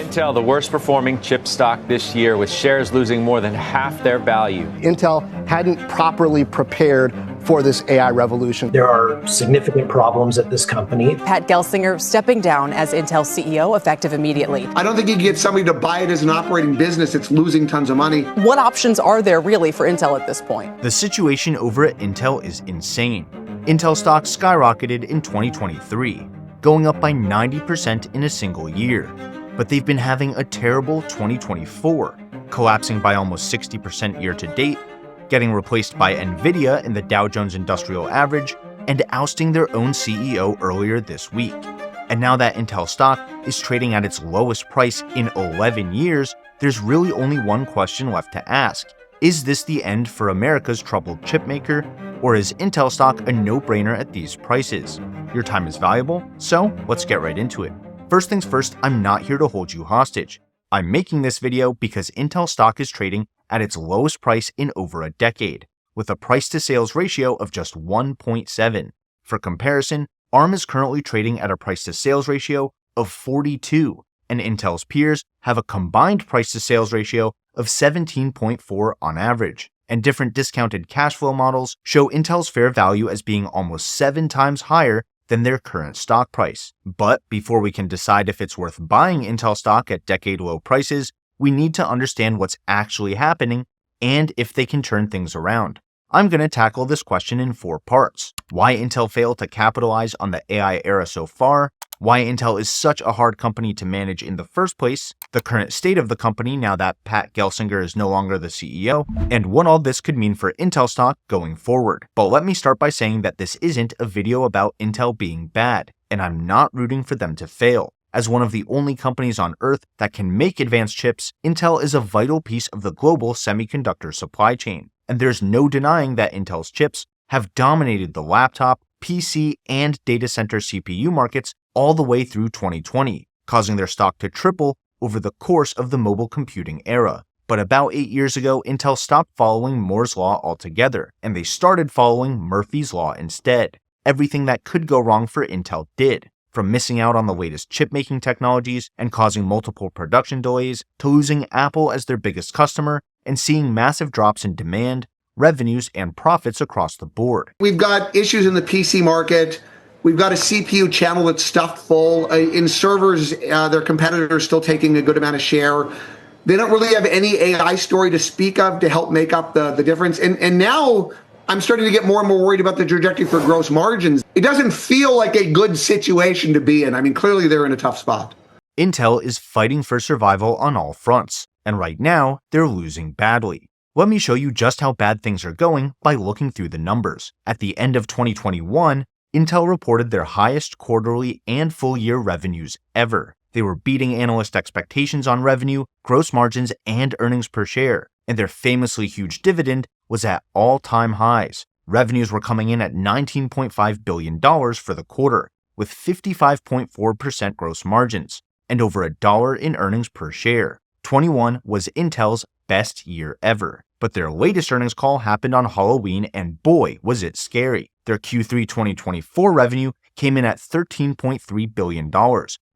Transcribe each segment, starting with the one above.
Intel, the worst performing chip stock this year, with shares losing more than half their value. Intel hadn't properly prepared for this AI revolution. There are significant problems at this company. Pat Gelsinger stepping down as Intel CEO effective immediately. I don't think you can get somebody to buy it as an operating business. It's losing tons of money. What options are there really for Intel at this point? The situation over at Intel is insane. Intel stock skyrocketed in 2023, going up by 90% in a single year. But they've been having a terrible 2024, collapsing by almost 60% year to date, getting replaced by nvidia in the Dow Jones Industrial Average, and ousting their own CEO earlier this week. And now that Intel stock is trading at its lowest price in 11 years, there's really only one question left to ask. Is this the end for America's troubled chipmaker, or is Intel stock a no-brainer at these prices? Your time is valuable, so let's get right into it. First things first, I'm not here to hold you hostage. I'm making this video because Intel stock is trading at its lowest price in over a decade, with a price-to-sales ratio of just 1.7. For comparison, ARM is currently trading at a price-to-sales ratio of 42, and Intel's peers have a combined price-to-sales ratio of 17.4 on average. And different discounted cash flow models show Intel's fair value as being almost 7 times higher than their current stock price. But before we can decide if it's worth buying Intel stock at decade-low prices, we need to understand what's actually happening and if they can turn things around. I'm going to tackle this question in 4 parts. Why Intel failed to capitalize on the AI era so far, why Intel is such a hard company to manage in the first place, the current state of the company now that Pat Gelsinger is no longer the CEO, and what all this could mean for Intel stock going forward. But let me start by saying that this isn't a video about Intel being bad, and I'm not rooting for them to fail. As one of the only companies on Earth that can make advanced chips, Intel is a vital piece of the global semiconductor supply chain. And there's no denying that Intel's chips have dominated the laptop, PC, and data center CPU markets all the way through 2020, causing their stock to triple over the course of the mobile computing era. But about 8 years ago, Intel stopped following Moore's Law altogether, and they started following Murphy's Law instead. Everything that could go wrong for Intel did, from missing out on the latest chip-making technologies and causing multiple production delays, to losing Apple as their biggest customer and seeing massive drops in demand, revenues, and profits across the board. We've got issues in the PC market. We've got a CPU channel that's stuffed full. In servers, their competitors still taking a good amount of share. They don't really have any AI story to speak of to help make up the difference. And now I'm starting to get more and more worried about the trajectory for gross margins. It doesn't feel like a good situation to be in. I mean, clearly they're in a tough spot. Intel is fighting for survival on all fronts, and right now they're losing badly. Let me show you just how bad things are going by looking through the numbers. At the end of 2021, Intel reported their highest quarterly and full-year revenues ever. They were beating analyst expectations on revenue, gross margins, and earnings per share, and their famously huge dividend was at all-time highs. Revenues were coming in at $19.5 billion for the quarter, with 55.4% gross margins, and over $1 in earnings per share. 21 was Intel's best year ever. But their latest earnings call happened on Halloween, and boy, was it scary. Their Q3 2024 revenue came in at $13.3 billion,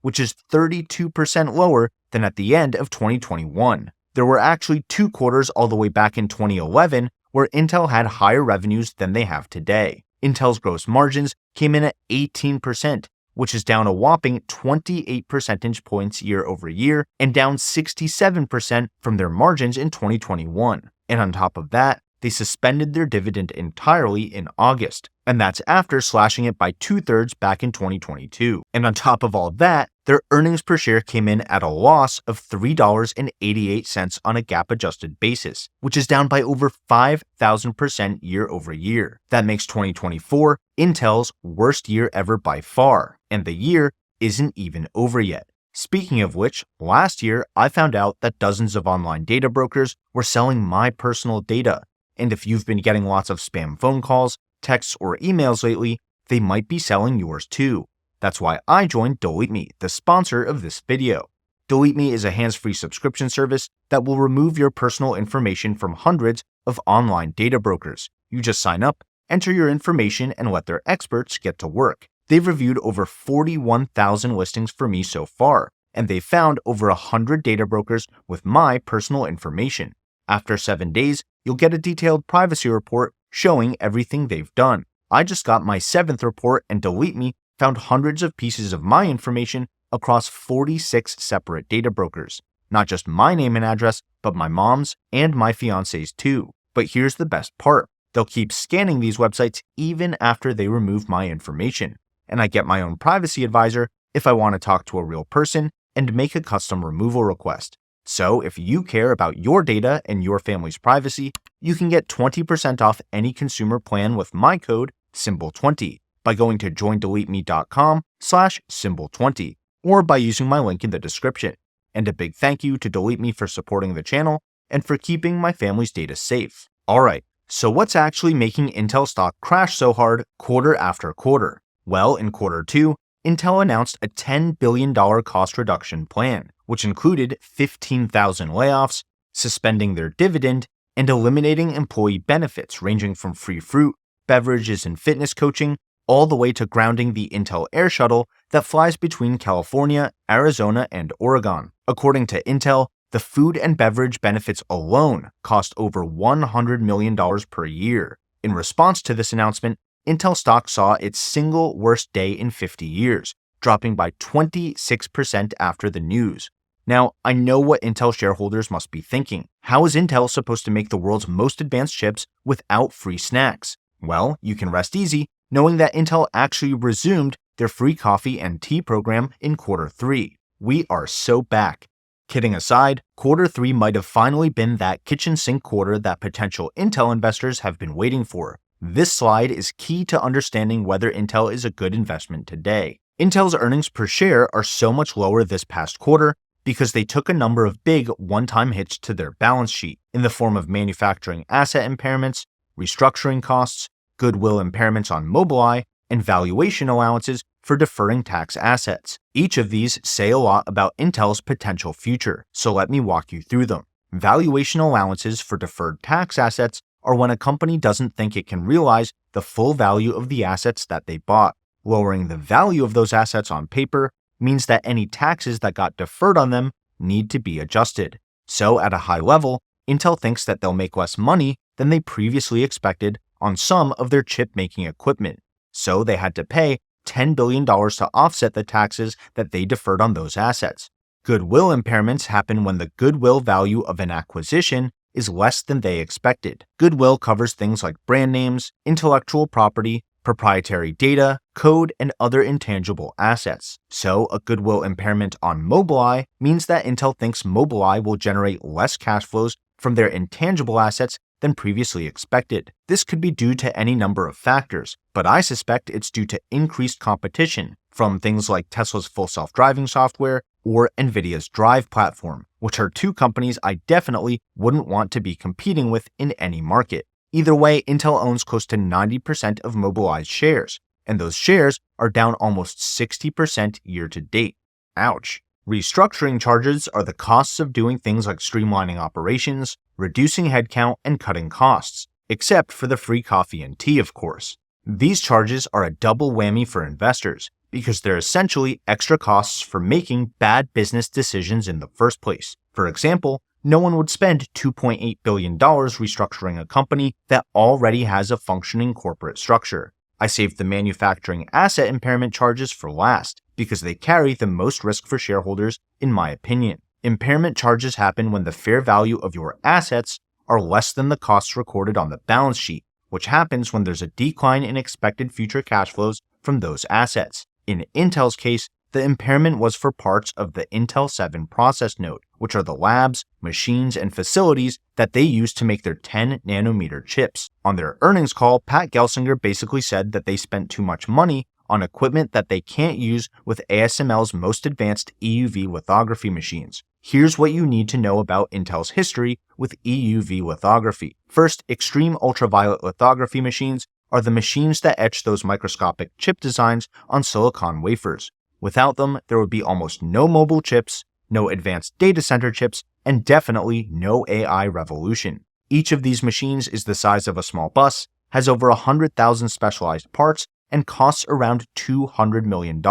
which is 32% lower than at the end of 2021. There were actually 2 quarters all the way back in 2011 where Intel had higher revenues than they have today. Intel's gross margins came in at 18%, which is down a whopping 28 percentage points year over year and down 67% from their margins in 2021. And on top of that, they suspended their dividend entirely in August, and that's after slashing it by 2/3 back in 2022. And on top of all that, their earnings per share came in at a loss of $3.88 on a GAAP-adjusted basis, which is down by over 5,000% year over year. That makes 2024 Intel's worst year ever by far, and the year isn't even over yet. Speaking of which, last year I found out that dozens of online data brokers were selling my personal data. And if you've been getting lots of spam phone calls, texts, or emails lately, they might be selling yours too. That's why I joined Delete Me, the sponsor of this video. Delete Me is a hands-free subscription service that will remove your personal information from hundreds of online data brokers. You just sign up, enter your information, and let their experts get to work. They've reviewed over 41,000 listings for me so far, and they found over 100 data brokers with my personal information. After 7 days, you'll get a detailed privacy report showing everything they've done. I just got my 7th report, and Delete Me found hundreds of pieces of my information across 46 separate data brokers. Not just my name and address, but my mom's and my fiance's too. But here's the best part. They'll keep scanning these websites even after they remove my information. And I get my own privacy advisor if I want to talk to a real person and make a custom removal request. So if you care about your data and your family's privacy, you can get 20% off any consumer plan with my code SYMBOL20 by going to joindeleteme.com/symbol20 or by using my link in the description. And a big thank you to Delete Me for supporting the channel and for keeping my family's data safe. Alright, so what's actually making Intel stock crash so hard quarter after quarter? Well, in quarter 2, Intel announced a $10 billion cost reduction plan, which included 15,000 layoffs, suspending their dividend, and eliminating employee benefits ranging from free fruit, beverages, and fitness coaching, all the way to grounding the Intel Air Shuttle that flies between California, Arizona, and Oregon. According to Intel, the food and beverage benefits alone cost over $100 million per year. In response to this announcement, Intel stock saw its single worst day in 50 years, dropping by 26% after the news. Now, I know what Intel shareholders must be thinking. How is Intel supposed to make the world's most advanced chips without free snacks? Well, you can rest easy knowing that Intel actually resumed their free coffee and tea program in quarter 3. We are so back. Kidding aside, quarter 3 might have finally been that kitchen sink quarter that potential Intel investors have been waiting for. This slide is key to understanding whether Intel is a good investment today. Intel's earnings per share are so much lower this past quarter because they took a number of big one-time hits to their balance sheet in the form of manufacturing asset impairments, restructuring costs, goodwill impairments on Mobileye, and valuation allowances for deferring tax assets. Each of these say a lot about Intel's potential future, so let me walk you through them. Valuation allowances for deferred tax assets are when a company doesn't think it can realize the full value of the assets that they bought. Lowering the value of those assets on paper means that any taxes that got deferred on them need to be adjusted. So at a high level, Intel thinks that they'll make less money than they previously expected on some of their chip-making equipment. So they had to pay $10 billion to offset the taxes that they deferred on those assets. Goodwill impairments happen when the goodwill value of an acquisition is less than they expected. Goodwill covers things like brand names, intellectual property, proprietary data, code, and other intangible assets. So a goodwill impairment on Mobileye means that Intel thinks Mobileye will generate less cash flows from their intangible assets than previously expected. This could be due to any number of factors, but I suspect it's due to increased competition from things like Tesla's full self-driving software or NVIDIA's Drive platform, which are two companies I definitely wouldn't want to be competing with in any market. Either way, Intel owns close to 90% of Mobileye's shares, and those shares are down almost 60% year to date. Ouch. Restructuring charges are the costs of doing things like streamlining operations, reducing headcount, and cutting costs, except for the free coffee and tea, of course. These charges are a double whammy for investors because they're essentially extra costs for making bad business decisions in the first place. For example, no one would spend $2.8 billion restructuring a company that already has a functioning corporate structure. I saved the manufacturing asset impairment charges for last because they carry the most risk for shareholders, in my opinion. Impairment charges happen when the fair value of your assets are less than the costs recorded on the balance sheet, which happens when there's a decline in expected future cash flows from those assets. In Intel's case, the impairment was for parts of the Intel 7 process node, which are the labs, machines, and facilities that they use to make their 10-nanometer chips. On their earnings call, Pat Gelsinger basically said that they spent too much money on equipment that they can't use with ASML's most advanced EUV lithography machines. Here's what you need to know about Intel's history with EUV lithography. First, extreme ultraviolet lithography machines are the machines that etch those microscopic chip designs on silicon wafers. Without them, there would be almost no mobile chips, no advanced data center chips, and definitely no AI revolution. Each of these machines is the size of a small bus, has over 100,000 specialized parts, and costs around $200 million.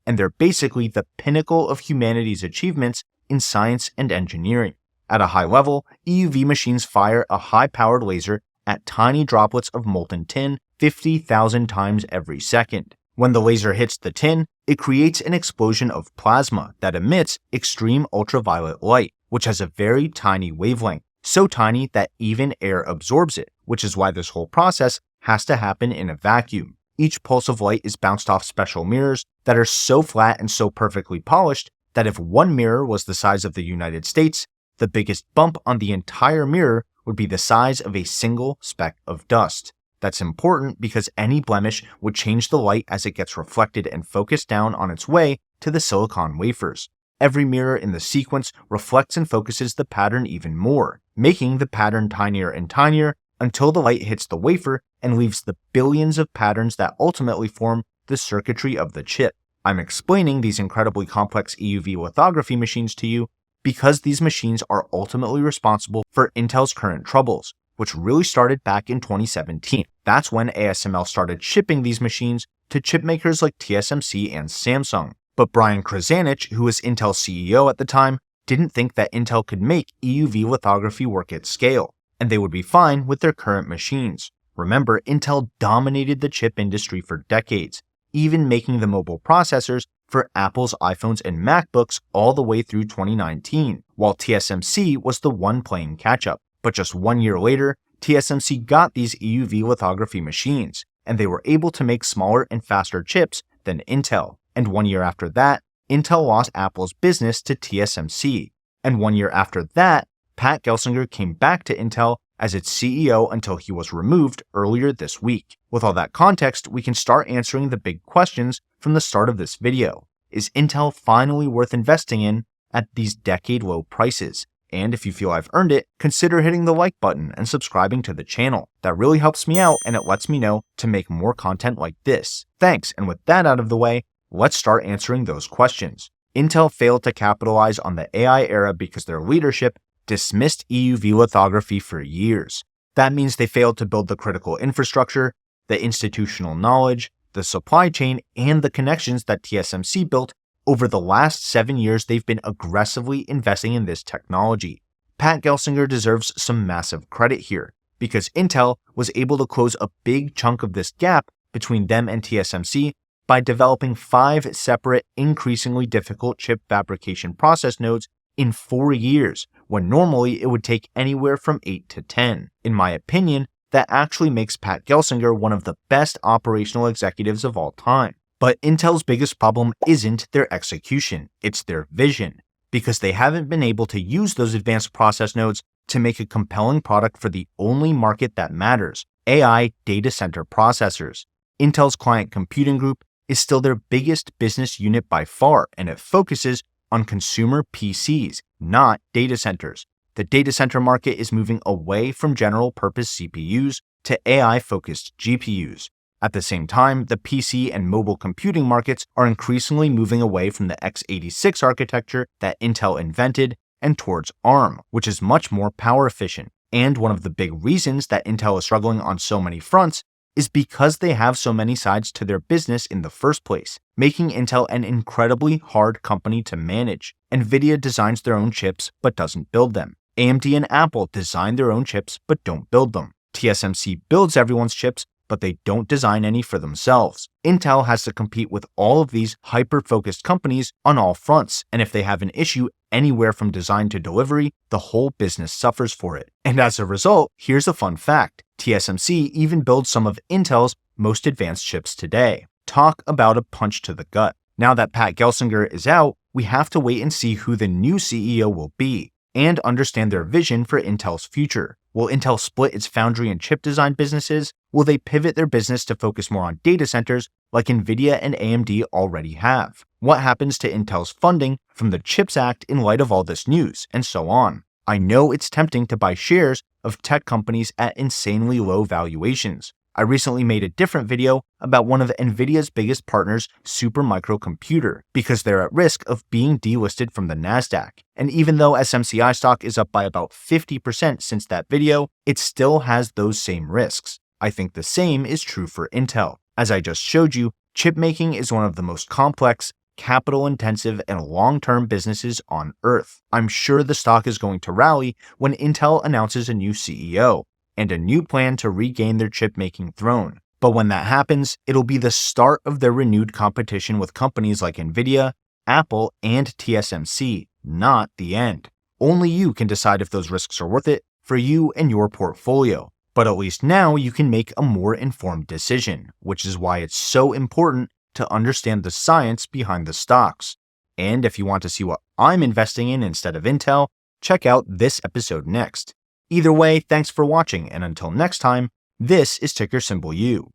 and they're basically the pinnacle of humanity's achievements in science and engineering. At a high level, EUV machines fire a high-powered laser at tiny droplets of molten tin 50,000 times every second. When the laser hits the tin, it creates an explosion of plasma that emits extreme ultraviolet light, which has a very tiny wavelength, so tiny that even air absorbs it, which is why this whole process has to happen in a vacuum. Each pulse of light is bounced off special mirrors that are so flat and so perfectly polished that if one mirror was the size of the United States, the biggest bump on the entire mirror would be the size of a single speck of dust. That's important because any blemish would change the light as it gets reflected and focused down on its way to the silicon wafers. Every mirror in the sequence reflects and focuses the pattern even more, making the pattern tinier and tinier until the light hits the wafer and leaves the billions of patterns that ultimately form the circuitry of the chip. I'm explaining these incredibly complex EUV lithography machines to you because these machines are ultimately responsible for Intel's current troubles, which really started back in 2017. That's when ASML started shipping these machines to chipmakers like TSMC and Samsung. But Brian Krzanich, who was Intel's CEO at the time, didn't think that Intel could make EUV lithography work at scale, and they would be fine with their current machines. Remember, Intel dominated the chip industry for decades, even making the mobile processors for Apple's iPhones and MacBooks all the way through 2019, while TSMC was the one playing catch-up. But just 1 year later, TSMC got these EUV lithography machines, and they were able to make smaller and faster chips than Intel. And 1 year after that, Intel lost Apple's business to TSMC. And 1 year after that, Pat Gelsinger came back to Intel as its CEO until he was removed earlier this week. With all that context, we can start answering the big questions from the start of this video. Is Intel finally worth investing in at these decade-low prices? And if you feel I've earned it, consider hitting the like button and subscribing to the channel. That really helps me out and it lets me know to make more content like this. Thanks, and with that out of the way, let's start answering those questions. Intel failed to capitalize on the AI era because their leadership dismissed EUV lithography for years. That means they failed to build the critical infrastructure, the institutional knowledge, the supply chain, and the connections that TSMC built over the last 7 years. They've been aggressively investing in this technology. Pat Gelsinger deserves some massive credit here, because Intel was able to close a big chunk of this gap between them and TSMC by developing 5 separate, increasingly difficult chip fabrication process nodes in 4 years, when normally it would take anywhere from 8 to 10. In my opinion, that actually makes Pat Gelsinger one of the best operational executives of all time. But Intel's biggest problem isn't their execution, it's their vision, because they haven't been able to use those advanced process nodes to make a compelling product for the only market that matters, AI data center processors. Intel's client computing group is still their biggest business unit by far, and it focuses on consumer PCs, not data centers. The data center market is moving away from general-purpose CPUs to AI-focused GPUs. At the same time, the PC and mobile computing markets are increasingly moving away from the x86 architecture that Intel invented and towards ARM, which is much more power efficient. And one of the big reasons that Intel is struggling on so many fronts is because they have so many sides to their business in the first place, making Intel an incredibly hard company to manage. NVIDIA designs their own chips but doesn't build them. AMD and Apple design their own chips but don't build them. TSMC builds everyone's chips, but they don't design any for themselves. Intel has to compete with all of these hyper-focused companies on all fronts, and if they have an issue anywhere from design to delivery, the whole business suffers for it. And as a result, here's a fun fact. TSMC even builds some of Intel's most advanced chips today. Talk about a punch to the gut. Now that Pat Gelsinger is out, we have to wait and see who the new CEO will be, and understand their vision for Intel's future. Will Intel split its foundry and chip design businesses? Will they pivot their business to focus more on data centers like NVIDIA and AMD already have? What happens to Intel's funding from the CHIPS Act in light of all this news, and so on? I know it's tempting to buy shares of tech companies at insanely low valuations. I recently made a different video about one of NVIDIA's biggest partners, Supermicro Computer, because they're at risk of being delisted from the NASDAQ. And even though SMCI stock is up by about 50% since that video, it still has those same risks. I think the same is true for Intel. As I just showed you, chip making is one of the most complex, capital intensive and long-term businesses on Earth. I'm sure the stock is going to rally when Intel announces a new CEO and a new plan to regain their chip-making throne. But when that happens, it'll be the start of their renewed competition with companies like nvidia, Apple, and TSMC, not the end. Only you can decide if those risks are worth it for you and your portfolio. But at least now you can make a more informed decision, which is why it's so important to understand the science behind the stocks. And if you want to see what I'm investing in instead of Intel, check out this episode next. Either way, thanks for watching, and until next time, this is ticker symbol U.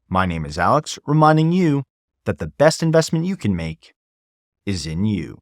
My name is Alex, reminding you that the best investment you can make is in you.